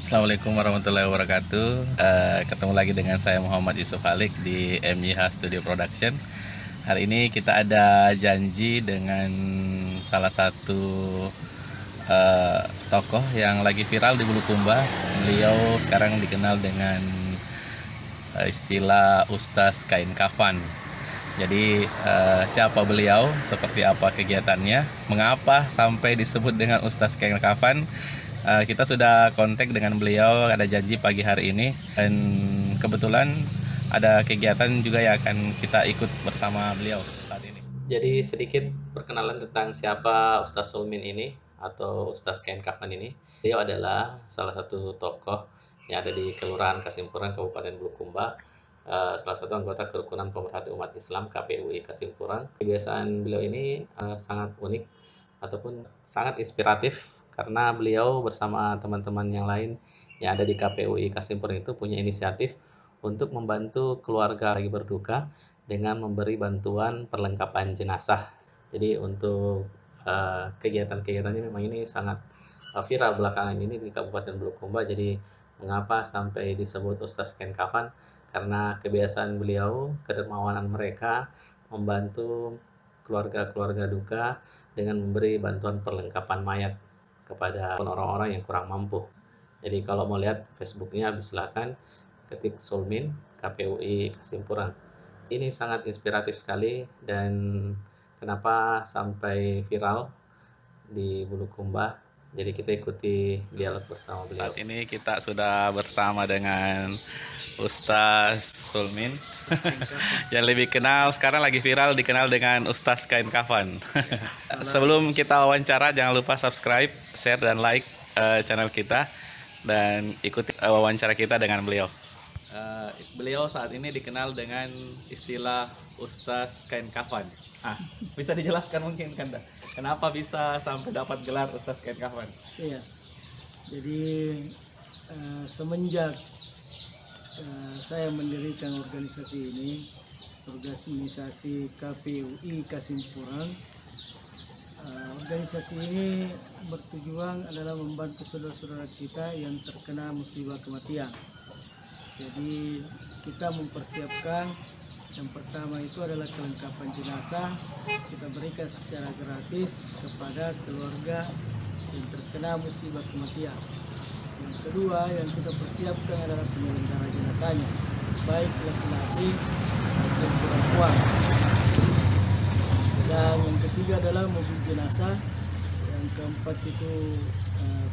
Assalamualaikum warahmatullahi wabarakatuh. Ketemu lagi dengan saya Muhammad Yusuf Halik di MYH Studio Production. Hari ini kita ada janji dengan salah satu tokoh yang lagi viral di Bulukumba. Beliau sekarang dikenal dengan istilah Ustaz Kain Kafan. Jadi siapa beliau, seperti apa kegiatannya, mengapa sampai disebut dengan Ustaz Kain Kafan? Kita sudah kontak dengan beliau, ada janji pagi hari ini, dan kebetulan ada kegiatan juga yang akan kita ikut bersama beliau saat ini. Jadi sedikit perkenalan tentang siapa Ustaz Sulmin ini atau Ustaz Kain Kafan ini. Beliau adalah salah satu tokoh yang ada di Kelurahan Kasimpuran, Kabupaten Bulukumba, salah satu anggota Kerukunan Pemerhati Umat Islam KPUI Kasimpuran. Kebiasaan beliau ini sangat unik ataupun sangat inspiratif, karena beliau bersama teman-teman yang lain yang ada di KPUI Kasimpuran itu punya inisiatif untuk membantu keluarga lagi berduka dengan memberi bantuan perlengkapan jenazah. Jadi untuk kegiatan-kegiatannya memang ini sangat viral belakangan ini di Kabupaten Bulukumba. Jadi mengapa sampai disebut Ustaz Kain Kafan? Karena kebiasaan beliau, kedermawanan mereka membantu keluarga-keluarga duka dengan memberi bantuan perlengkapan mayat kepada orang-orang yang kurang mampu. Jadi kalau mau lihat Facebooknya silakan ketik Sulmin KPUI Kasimpuran. Ini sangat inspiratif sekali, dan kenapa sampai viral di Bulukumba. Jadi kita ikuti dialog bersama beliau. Saat ini kita sudah bersama dengan Ustaz Sulmin yang lebih kenal sekarang lagi viral dikenal dengan Ustaz Kain Kafan. Sebelum kita wawancara, jangan lupa subscribe, share, dan like channel kita, dan ikuti wawancara kita dengan beliau. Beliau saat ini dikenal dengan istilah Ustaz Kain Kafan. Bisa dijelaskan mungkin Kanda, kenapa bisa sampai dapat gelar Ustaz Kain Kafan? Iya, jadi semenjak saya mendirikan organisasi ini, organisasi KPUI Kasimpuran. Organisasi ini bertujuan adalah membantu saudara-saudara kita yang terkena musibah kematian. Jadi kita mempersiapkan, yang pertama itu adalah kelengkapan jenazah, kita berikan secara gratis kepada keluarga yang terkena musibah kematian. Yang kedua yang kita persiapkan adalah penyelenggara jenazahnya, baik laki-laki maupun perempuan. Dan yang ketiga adalah mobil jenazah. Yang keempat itu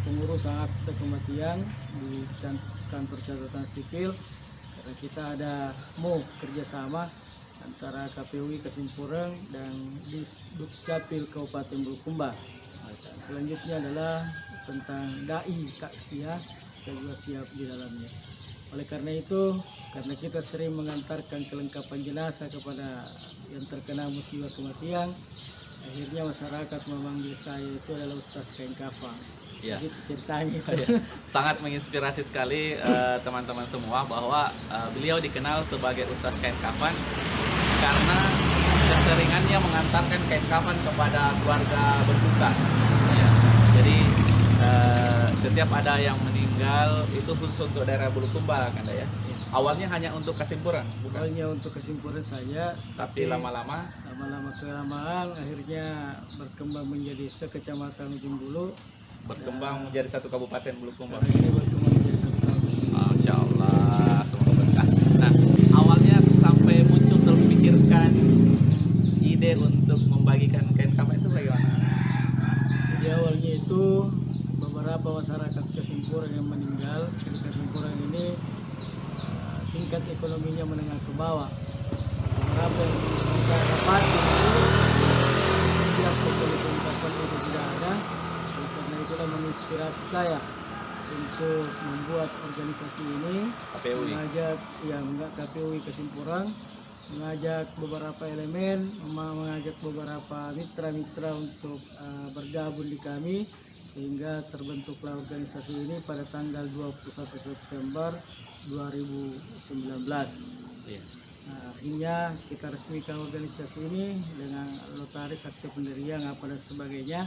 pengurusan akte kematian di kantor catatan sipil, karena kita mau kerjasama antara KPUI Kasimpuran dan Dukcapil Kabupaten Bulukumba. Selanjutnya adalah tentang dai takziah, kita juga siap di dalamnya. Oleh karena itu, karena kita sering mengantarkan kelengkapan jenazah kepada yang terkena musibah kematian, akhirnya masyarakat memanggil saya itu adalah Ustaz Kain Kafan. Ya. Gitu ceritanya. Sangat menginspirasi sekali teman-teman semua bahwa beliau dikenal sebagai Ustaz Kain Kafan karena keseringannya mengantarkan kain kafan kepada keluarga berduka. Ya. Jadi setiap ada yang meninggal itu khusus untuk daerah Bulukumba kan ya. Awalnya hanya untuk Kasimpuran, bukan? Awalnya untuk Kasimpuran saja, tapi lama-lama kelamaan akhirnya berkembang menjadi sekecamatan Ujung Bulu, berkembang menjadi satu kabupaten Bulukumba. Ini berkembang menjadi satu kabupaten. Masya Allah, semoga berkah. Nah, awalnya sampai muncul terpikirkan ide untuk membagikan kain kafan itu bagaimana? Jadi awalnya itu beberapa masyarakat Kasimpuran yang meninggal di Kasimpuran ini tingkat ekonominya menengah ke bawah. Beberapa yang kita dapat setiap kelengkapan kafan itu tidak ada. Karena itulah menginspirasi saya untuk membuat organisasi ini, mengajak KPUI Kasimpuran, mengajak beberapa elemen, mengajak beberapa mitra-mitra untuk bergabung di kami, sehingga terbentuklah organisasi ini pada tanggal 21 September 2019. Nah, akhirnya kita resmikan organisasi ini dengan notaris, akte pendirian, apa dan sebagainya.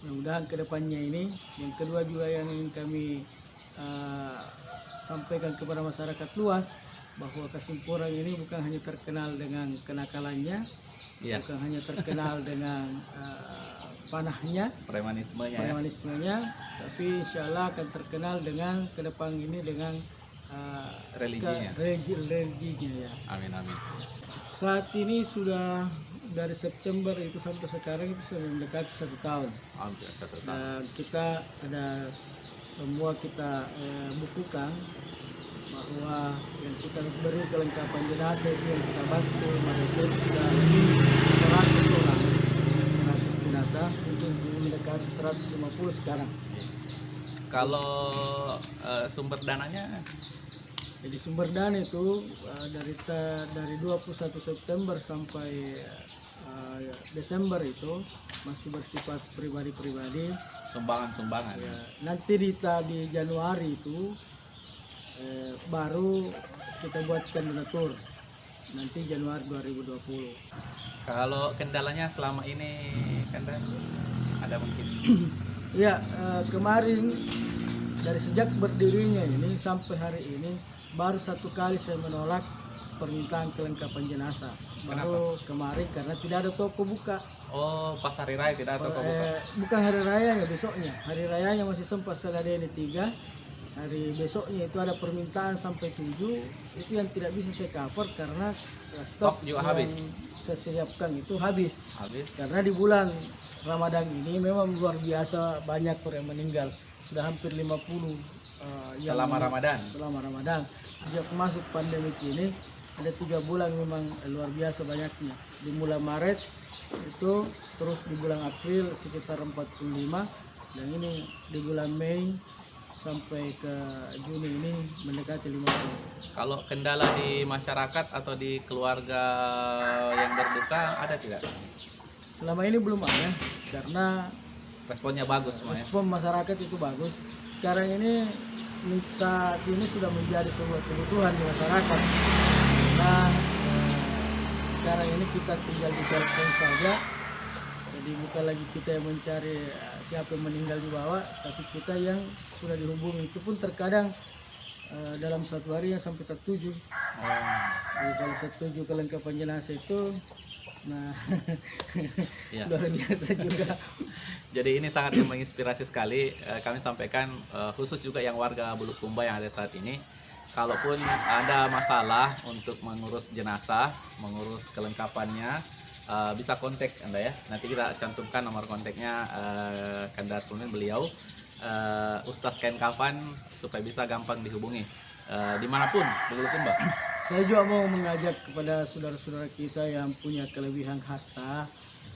Mudah-mudahan kedepannya ini, yang kedua juga yang ingin kami eh, sampaikan kepada masyarakat luas bahwa Kasimpurang ini bukan hanya terkenal dengan kenakalannya, Iya. bukan hanya terkenal dengan panahnya, premanismenya, tapi insya Allah akan terkenal dengan ke depan ini dengan Religinya. religinya ya. Amin amin. Saat ini sudah dari September itu sampai sekarang itu sudah mendekati 1 tahun. Hampir 1 tahun. Dan kita ada semua kita bukukan bahwa yang kita beri kelengkapan jenazah itu yang kita bantu mereka itu sudah lebih 100 orang, 100 jenazah untuk mendekati 150 sekarang. Kalau sumber dananya, Jadi sumber dana itu dari 21 September sampai Desember itu masih bersifat pribadi-pribadi. sumbangan. Ya, nanti di Januari itu baru kita buatkan donatur. Nanti Januari 2020. Kalau kendalanya selama ini, Kanda, ada mungkin? Ya, kemarin dari sejak berdirinya ini sampai hari ini baru 1 kali saya menolak permintaan kelengkapan jenazah. Baru kemarin karena tidak ada toko buka. Oh, pas hari raya tidak ada toko buka. Bukan hari rayanya, besoknya. Hari rayanya masih sempat Seladeni 3. Hari besoknya itu ada permintaan sampai 7. Itu yang tidak bisa saya cover karena stok juga yang habis. saya siapkan itu habis. Habis. Karena di bulan Ramadan ini memang luar biasa banyak orang yang meninggal. Sudah hampir 50 Selama Ramadan. selama Ramadan. Sejak masuk pandemi ini ada 3 bulan memang luar biasa banyaknya. Di bulan Maret itu, terus di bulan April sekitar 45, dan ini di bulan Mei sampai ke Juni ini mendekati 50. Kalau kendala di masyarakat atau di keluarga yang berduka ada tidak? Selama ini belum ada karena Responnya bagus semua ya? respon masyarakat itu bagus. Sekarang ini saat ini sudah menjadi sebuah kebutuhan di masyarakat. Nah, sekarang ini kita tinggal di telepon saja. Jadi bukan lagi kita yang mencari siapa yang meninggal di bawah, tapi kita yang sudah dihubungi. Itu pun terkadang dalam 1 hari yang sampai tertuju. Jadi kalau tertuju kelengkapan jenazah itu, nah Iya. luar biasa juga. Jadi ini sangat menginspirasi sekali. Kami sampaikan khusus juga yang warga Bulukumba yang ada saat ini. Kalaupun ada masalah untuk mengurus jenazah, mengurus kelengkapannya, bisa kontak Anda ya. Nanti kita cantumkan nomor kontaknya Kanda Sulmin, beliau Ustaz Kain Kafan, supaya bisa gampang dihubungi dimanapun di Bulukumba. Saya juga mau mengajak kepada saudara-saudara kita yang punya kelebihan harta,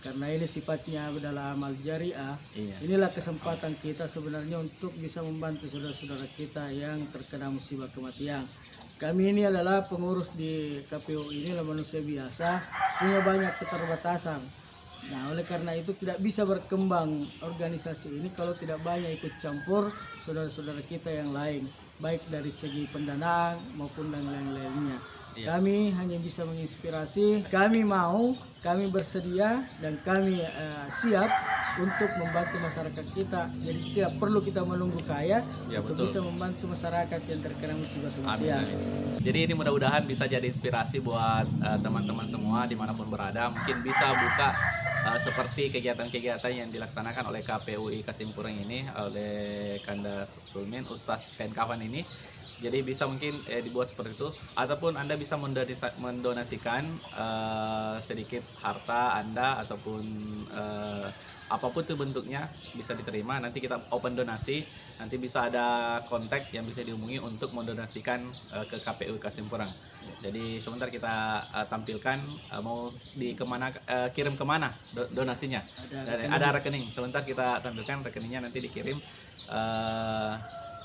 karena ini sifatnya adalah amal jariah. Iya. Inilah kesempatan kita sebenarnya untuk bisa membantu saudara-saudara kita yang terkena musibah kematian. Kami ini adalah pengurus di KPU, ini adalah manusia biasa, punya banyak keterbatasan. Nah, oleh karena itu tidak bisa berkembang organisasi ini kalau tidak banyak ikut campur saudara-saudara kita yang lain, baik dari segi pendanaan maupun dan lain-lainnya. Iya. Kami hanya bisa menginspirasi, kami mau, kami bersedia, dan kami siap untuk membantu masyarakat kita. Jadi tidak perlu kita menunggu kaya Ya, untuk betul. bisa membantu masyarakat yang terkena musibah Amin, kematian. amin. Jadi ini mudah-mudahan bisa jadi inspirasi buat teman-teman semua dimanapun berada. Mungkin bisa buka seperti kegiatan-kegiatan yang dilaksanakan oleh KPUI Kasimpurang ini, oleh Kanda Sulmin, Ustaz Kain Kafan ini. Jadi bisa mungkin dibuat seperti itu, ataupun Anda bisa mendonasikan sedikit harta Anda, ataupun apapun itu bentuknya bisa diterima. Nanti kita open donasi, nanti bisa ada kontak yang bisa dihubungi untuk mendonasikan ke KPU Kasimpurang. Jadi sebentar kita tampilkan mau kirim kemana donasinya. Ada rekening. Sebentar kita tampilkan rekeningnya, nanti dikirim.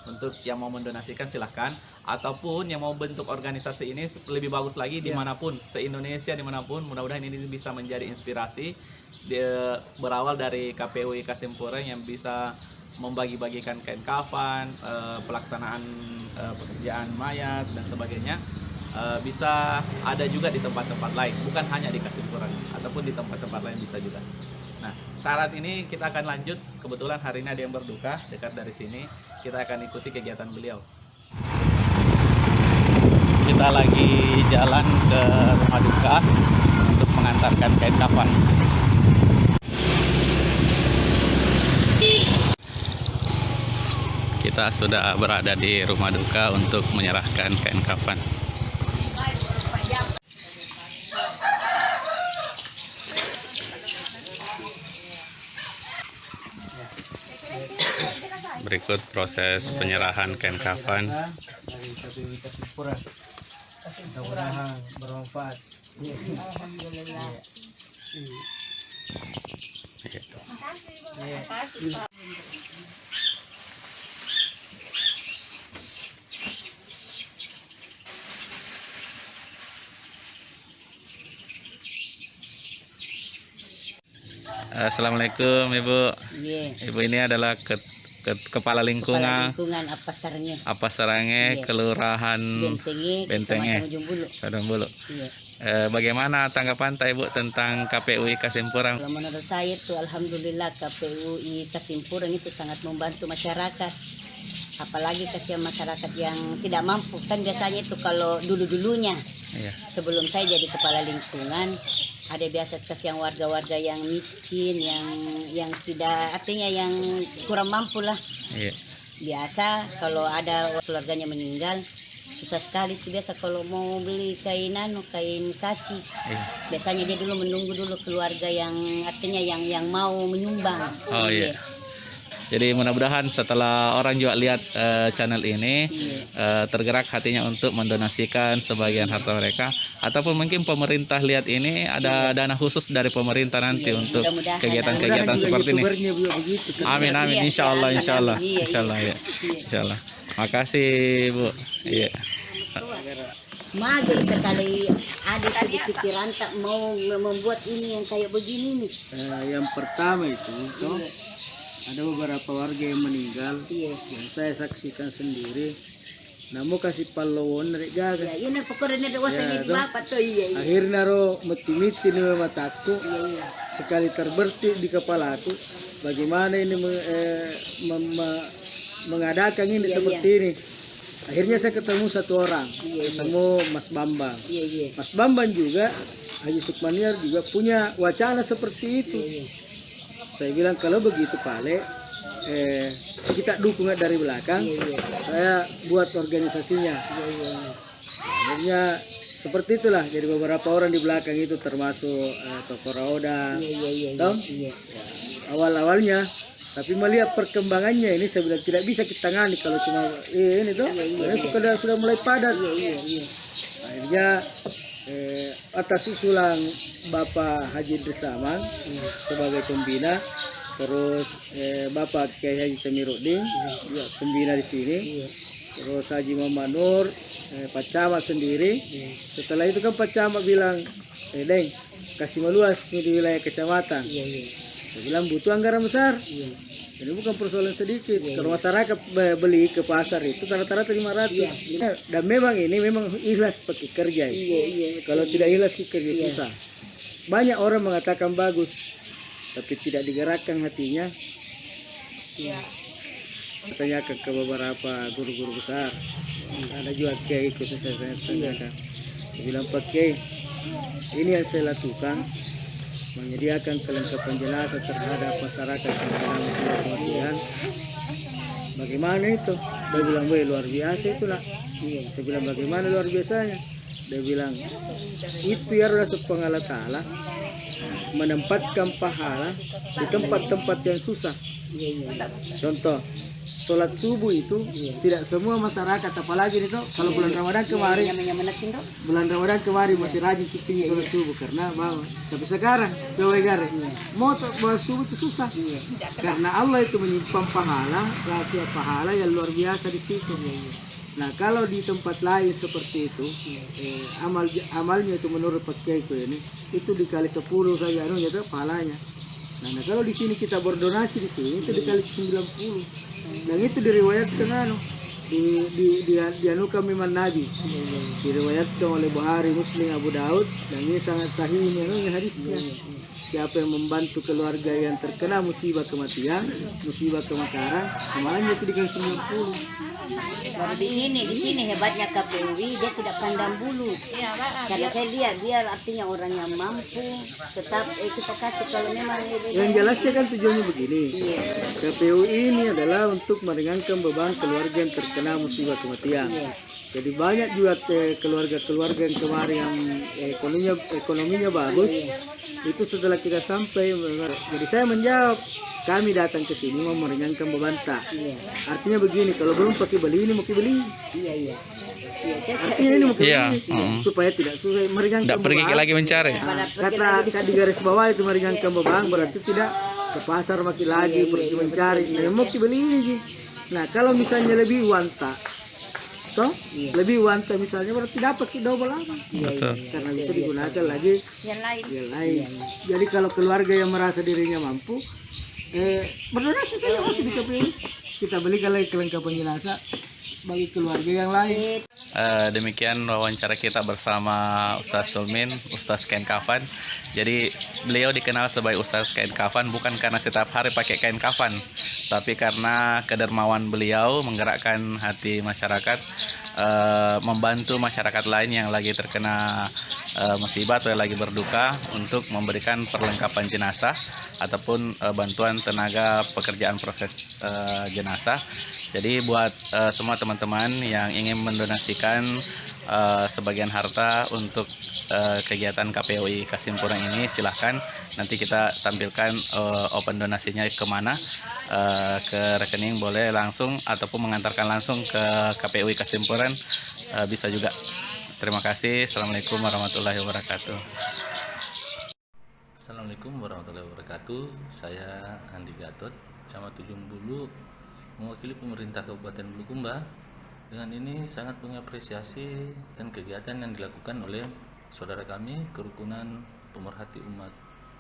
Untuk yang mau mendonasikan silahkan, ataupun yang mau bentuk organisasi ini lebih bagus lagi dimanapun, se-Indonesia dimanapun. Mudah-mudahan ini bisa menjadi inspirasi. Berawal dari KPUI Kasimpurang yang bisa membagi-bagikan kain kafan, pelaksanaan pekerjaan mayat dan sebagainya, bisa ada juga di tempat-tempat lain, bukan hanya di Kasimpurang, ataupun di tempat-tempat lain bisa juga. Nah, saat ini kita akan lanjut. Kebetulan hari ini ada yang berduka dekat dari sini. kita akan ikuti kegiatan beliau. Kita lagi jalan ke rumah duka untuk mengantarkan kain kafan. Kita sudah berada di rumah duka untuk menyerahkan kain kafan. Berikut proses penyerahan kain kafan. Dari KPU Kasimpura. Mudah-mudahan bermanfaat. Alhamdulillah. Assalamualaikum Ibu. Iya. Ibu ini adalah kepala lingkungan Apa sarangnya? apa Sarange, Iya. Kelurahan Bentenge, Bentenge. Kecamatan Ujung Bulu. Padang Bulu. Iya. Bagaimana tanggapan Ibu tentang KPUI Kasimpura? Kalau menurut saya itu alhamdulillah KPUI Kasimpurang itu sangat membantu masyarakat. Apalagi kasihan masyarakat yang tidak mampu. Kan biasanya itu kalau dulu-dulunya Iya. sebelum saya jadi kepala lingkungan ada biasa kasihan warga-warga yang miskin, yang tidak, artinya yang kurang mampu lah. Iya. Biasa kalau ada keluarganya meninggal susah sekali itu, biasa kalau mau beli kain kaci, Iya. biasanya dia dulu menunggu dulu keluarga yang artinya yang mau menyumbang. Oh iya. Jadi mudah-mudahan setelah orang juga lihat channel ini tergerak hatinya untuk mendonasikan sebagian harta mereka, ataupun mungkin pemerintah lihat ini ada dana khusus dari pemerintah nanti untuk mudah-mudahan. kegiatan-kegiatan seperti ini. YouTubernya juga begitu. Amin amin, Iya, insya Allah, iya, insya Allah, iya, iya. insya Allah ya, insya Allah. Makasih Bu. Iya. Mager sekali ada di pikiran tak mau membuat ini yang kayak begini nih. Yang pertama itu toh, ada beberapa warga yang meninggal Iya. yang saya saksikan sendiri. Namun kasih palawon dari gaga. Ya, ini pokoknya ada wasanya Ya, di toh. bapak tuh iya. Akhirnya ro mati-mati nih mataku. Iya. Sekali terbertik di kepalaku. Bagaimana ini mengadakan ini Iya, seperti ini. Akhirnya saya ketemu satu orang. Iya, Ketemu Mas Bambang. Iya. Mas Bambang juga, Haji Sukmaniar juga punya wacana seperti itu. Iya. Saya bilang kalau begitu Pale, kita dukung dari belakang. Iya. Saya buat organisasinya. Iya. Akhirnya seperti itulah. Jadi beberapa orang di belakang itu termasuk Toko Rauda. Iya. Tom? Iya. Awal-awalnya, tapi melihat perkembangannya ini saya bilang tidak bisa kita tangani kalau cuma ini tuh. Karena sudah mulai padat. Iya. Akhirnya atas usulan Bapak Haji Dersaman sebagai pembina, terus Bapak Kiai Haji Camiruddin juga pembina di sini, terus Haji Muhammad Nur, Pak Camat sendiri. Setelah itu kan Pak Camat bilang, Deng, kasih meluas di wilayah kecamatan. Saya bilang butuh anggaran besar. Jadi bukan persoalan sedikit. Kalau masyarakat beli ke pasar itu rata-rata 500. Dan memang ini memang ikhlas pakai kerja. Iya. Kalau tidak ikhlas pakai kerja susah. Banyak orang mengatakan bagus, tapi tidak digerakkan hatinya. Tanyakan ke beberapa guru-guru besar. Ada juga kiai ikut saya tanyakan. Saya bilang Pak Kiai, ini yang saya lakukan, menyediakan kelengkapan jenazah terhadap masyarakat yang sedang kematian. Bagaimana itu? Dia bilang, luar biasa itulah. Saya bilang, bagaimana luar biasanya? Dia bilang, itu ya Allah subhanahu wa ta'ala menempatkan pahala di tempat-tempat yang susah. Contoh, sholat subuh itu tidak semua masyarakat, apalagi itu kalau bulan Ramadan kemarin, masih rajin kita sholat subuh karena bawah. Tapi sekarang coba lihat, mau bahas subuh itu susah karena Allah itu menyimpan pahala, rahasia pahala yang luar biasa di situ. Nah kalau di tempat lain seperti itu, amalnya itu menurut Pak Kiai ini itu dikali 10 saja anunya itu pahalanya. Nah kalau di sini kita berdonasi di sini itu dikali 90. Dan itu diriwayatkan dianukan memang Nabi. Diriwayatkan oleh Bukhari, Muslim, Abu Daud, dan ini sangat sahih ini hadisnya. siapa yang membantu keluarga yang terkena musibah kematian, musibah kebakaran, amalannya itu dikasih 90. Baru di sini hebatnya KPUI, dia tidak pandang bulu. Karena saya lihat dia artinya orang yang mampu, tetap kita kasih kalau memang Yang jelasnya kan tujuannya begini. Iya. KPUI ini adalah untuk meringankan beban keluarga yang terkena musibah kematian. Iya. Jadi banyak juga keluarga-keluarga yang kemarin yang ekonominya bagus. Itu setelah kita sampai, jadi saya menjawab, kami datang ke sini mau meringankan beban tak. Iya. Artinya begini, kalau belum pakai beli ini mau beli. Iya. Iya, Artinya ini mau Iya. beli supaya tidak susah meringankan Tidak pergi beban. lagi mencari. Kata di garis bawah itu meringankan beban berarti tidak ke pasar makin lagi pergi mencari. Nah, mau beli ini. Nah, kalau misalnya lebih uang tak, lebih uang tak misalnya berarti dapat double apa? Betul. Karena bisa digunakan lagi yang lain. yang lain. Jadi kalau keluarga yang merasa dirinya mampu, berdonasi saja masuk di KPU. Kita belikan lagi kelengkapan jenazah bagi keluarga yang lain. Demikian wawancara kita bersama Ustaz Sulmin, Ustaz kain kafan. Jadi beliau dikenal sebagai Ustaz kain kafan bukan karena setiap hari pakai kain kafan, tapi karena kedermawan beliau menggerakkan hati masyarakat, membantu masyarakat lain yang lagi terkena musibah atau yang lagi berduka untuk memberikan perlengkapan jenazah ataupun bantuan tenaga pekerjaan proses jenazah. Jadi buat semua teman-teman yang ingin mendonasikan sebagian harta untuk kegiatan KPUI Kasimpurang ini, silahkan nanti kita tampilkan open donasinya kemana, ke rekening boleh langsung ataupun mengantarkan langsung ke KPUI Kasimpurang bisa juga. Terima kasih. Assalamualaikum warahmatullahi wabarakatuh. Assalamualaikum warahmatullahi wabarakatuh. Saya Andi Gatot, Camat Ujung Bulu, mewakili pemerintah Kabupaten Bulukumba. Dengan ini sangat mengapresiasi dan kegiatan yang dilakukan oleh saudara kami Kerukunan Pemerhati Umat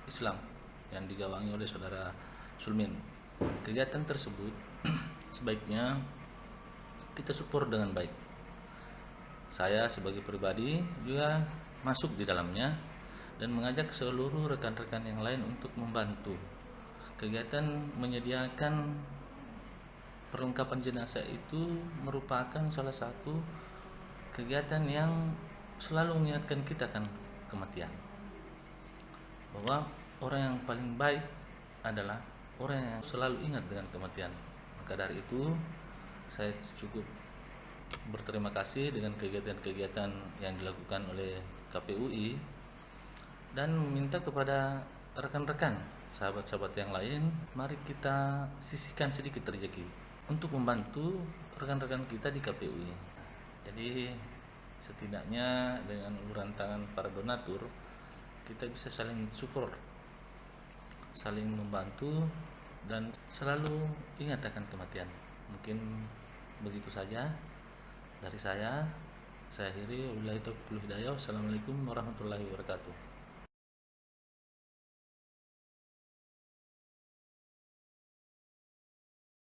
Islam yang digawangi oleh saudara Sulmin. Kegiatan tersebut sebaiknya kita support dengan baik. Saya sebagai pribadi juga masuk di dalamnya dan mengajak seluruh rekan-rekan yang lain untuk membantu. Kegiatan menyediakan perlengkapan jenazah itu merupakan salah satu kegiatan yang selalu mengingatkan kita akan kematian. Bahwa orang yang paling baik adalah orang yang selalu ingat dengan kematian. Maka dari itu saya cukup berterima kasih dengan kegiatan-kegiatan yang dilakukan oleh KPUI dan meminta kepada rekan-rekan, sahabat-sahabat yang lain, mari kita sisihkan sedikit rezeki untuk membantu rekan-rekan kita di KPUI. Jadi setidaknya dengan uluran tangan para donatur kita bisa saling support, saling membantu dan selalu ingat akan kematian. Mungkin begitu saja dari saya akhiri. Wabillahi taufiq wal hidayah. Wassalamualaikum warahmatullahi wabarakatuh.